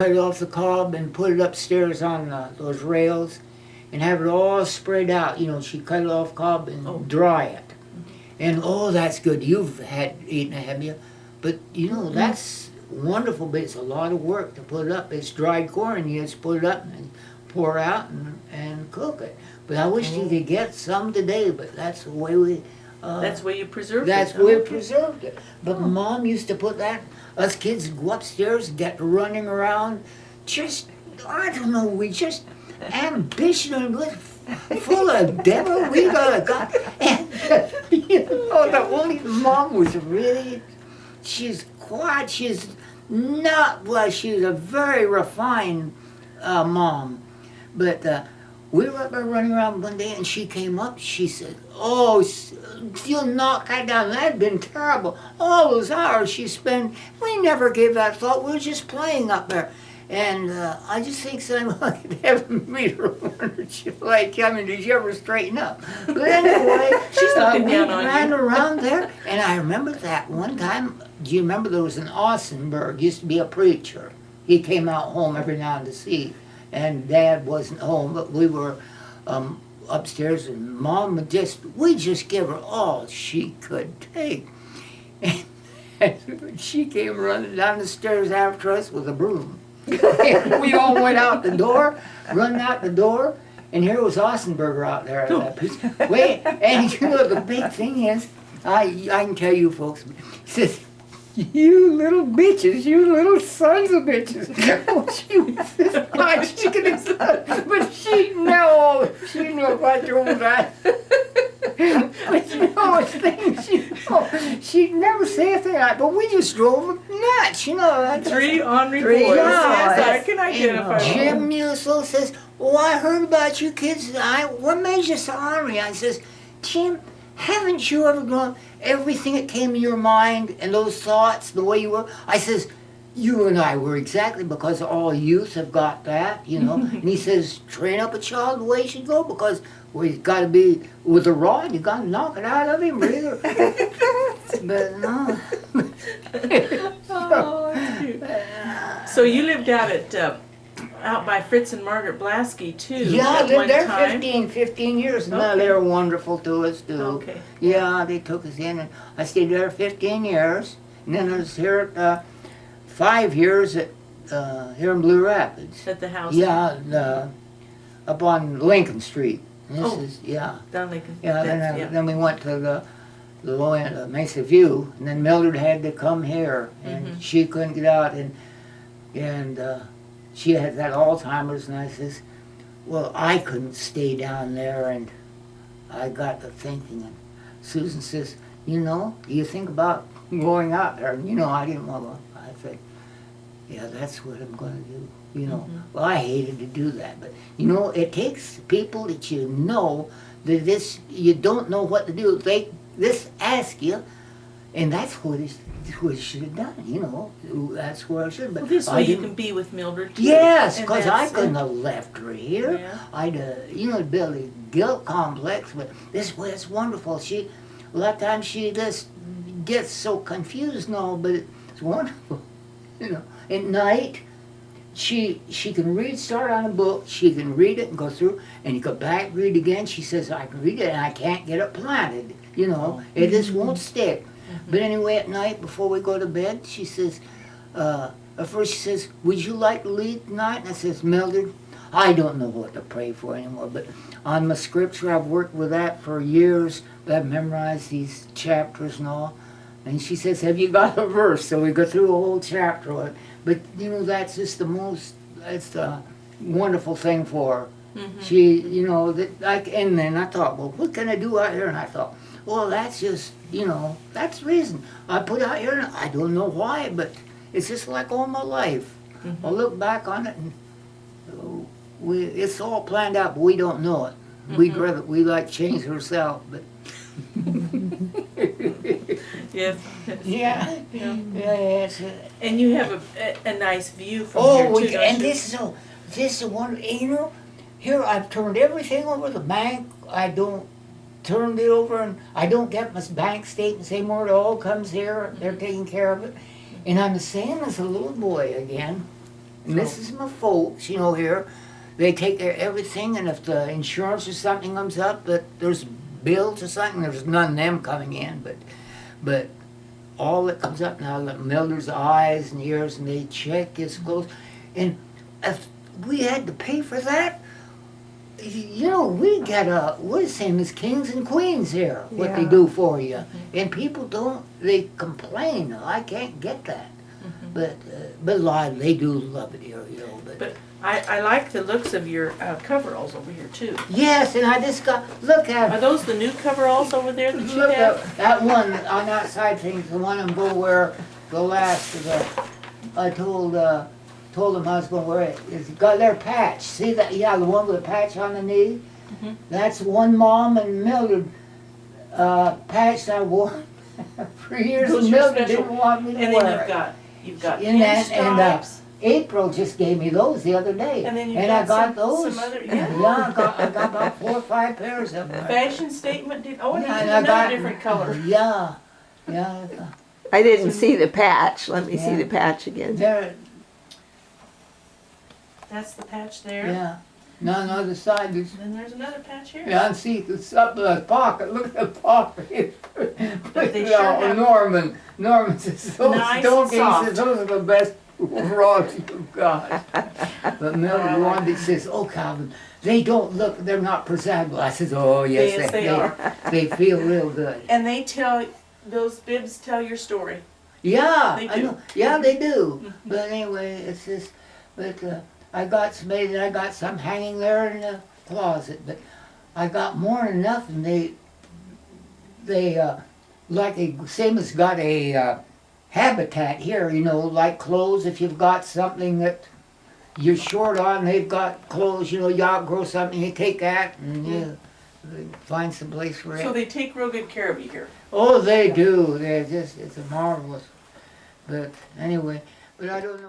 cut it off the cob and put it upstairs on those rails and have it all spread out. She cut it off cob and dry it. And that's good. You've had eaten it, have you? But that's wonderful, but it's a lot of work to put it up. It's dried corn. You just put it up and pour out and cook it. But I wish you could get some today, but that's the way we. That's where you preserved it. That's where we preserved it. But Mom used to put that. Us kids would go upstairs and get running around. Just, I don't know, we just ambition and full of devil. We got a God. And, the only Mom was really, she's quiet. She's not, well, she's a very refined mom. But we were up there running around one day and she came up. She said, you'll knock that down. That'd been terrible. All those hours she spent, we never gave that thought. We were just playing up there. And I just think so. I could have meet her wonder like, did you ever straighten up? But anyway, She's looking we down on ran you. around there. And I remember that one time, do you remember there was an Aussenberg, used to be a preacher. He came out home every now and then to see. And Dad wasn't home, but we were upstairs, and Mom we just give her all she could take. And she came running down the stairs after us with a broom. And we all went out the door, running out the door, and here was Aussenberger out there. Wait, and the big thing is, I can tell you folks, he says, you little bitches, you little sons of bitches. She was this God, she could have, but she knew about your that. But she'd never say a thing like that, but we just drove her nuts, That's Three ornery Three, boys. yeah. Yes, I can identify them. Jim Musil says, I heard about you kids. What made you so ornery? I says, Jim, haven't you ever gone, everything that came to your mind and those thoughts, the way you were? I says, you and I were exactly, because all youth have got that, And he says, train up a child the way he should go, because he's got to be, with a rod, you got to knock it out of him, really. But no. Oh, that's cute. So you lived out by Fritz and Margaret Blasky too. Yeah, I at one lived there time. 15 years. No, Okay. they were wonderful to us, too. Okay. Yeah, they took us in, and I stayed there 15 years. And then I was here at 5 years at here in Blue Rapids. At the house. Yeah, up on Lincoln Street. And Oh. Down Lincoln. Yeah, That's- then we went to the low end of Mesa View, and then Mildred had to come here, and she couldn't get out, and she had that Alzheimer's, and I says, well, I couldn't stay down there, and I got to thinking, and Susan says, you think about going out there, and I didn't want to, I said, yeah, that's what I'm going to do. Well, I hated to do that, but it takes people that that you don't know what to do. They ask you, and that's what it should have done. That's where I should. But Well, this I way you didn't- can be with Mildred too. Yes, And because I that's- couldn't have left her here. Yeah. I'd build a guilt complex. But this way, it's wonderful. A lot of times she just gets so confused and all, but it's wonderful. At night, she can read, start on a book, she can read it and go through, and you go back, read again. She says, I can read it and I can't get it planted. It just won't stick. But anyway, at night, before we go to bed, she says, at first she says, would you like to lead tonight? And I says, Mildred, I don't know what to pray for anymore, but on my scripture, I've worked with that for years, but I've memorized these chapters and all. And she says, have you got a verse? So we go through a whole chapter of it. But, that's just that's the wonderful thing for her. She, and then I thought, well, what can I do out here? And I thought, well, that's just, that's the reason. I put out here, and I don't know why, but it's just like all my life. I look back on it, and it's all planned out, but we don't know it. We like change herself, but. Yes. Yeah. Yeah. Yes. And you have a nice view from here too, don't and you? this is one. Here I've turned everything over the bank. I don't turned it over, and I don't get my bank statements anymore. It all comes here. They're taking care of it, and I'm the same as a little boy again. And this is my folks, you know, here. They take care of everything, and if the insurance or something comes up, that there's bills or something, there's none of them coming in, but all that comes up now, like Miller's eyes and ears, and they check his clothes. And if we had to pay for that, you know, we're the same as kings and queens here, what they Yeah. do for you. And people they complain, I can't get that. But a lot, they do love it here, you know. But I like the looks of your coveralls over here too. Yes, and I just look Are at, those the new coveralls over there that you look have? at that one on that side thing, the one I'm gonna wear the last of I told them I was gonna wear it. It's got their patch. See that? Yeah, the one with the patch on the knee. Mhm. That's one Mom and Mildred patch I wore for years. Those And are Mildred special. didn't want me to And wear then it. you've got And that- and, pinstripes. April just gave me those the other day. And then you've I got got some those. other- yeah, I got about 4 or 5 pairs of them. Fashion statement did, oh, and Yeah, here's and I another got- different color. Yeah, yeah. I didn't see the patch. Let me see Yeah. the patch again. There, That's the patch there. yeah. No, on the other side, there's, And then there's another patch here. yeah, and see, it's up in the pocket, look at the pocket. But they sure have- Norman says, those, Nice don't and he soft. says, those are the best overalls you've got. But Mildred Wandy says, oh Calvin, they don't look, they're not presentable. I says, oh yes, Yes, they are. They feel real good. And those bibs tell your story. Yeah, They I do. know. Yeah, they do. But anyway, it's just, I got some hanging there in the closet, but I got more than enough, and same as got a habitat here, you know, like clothes. If you've got something that you're short on, they've got clothes. You know, you outgrow something, you take that, and you find some place for it. So they take real good care of you here. Oh, they do. It's marvelous. But anyway, but I don't know.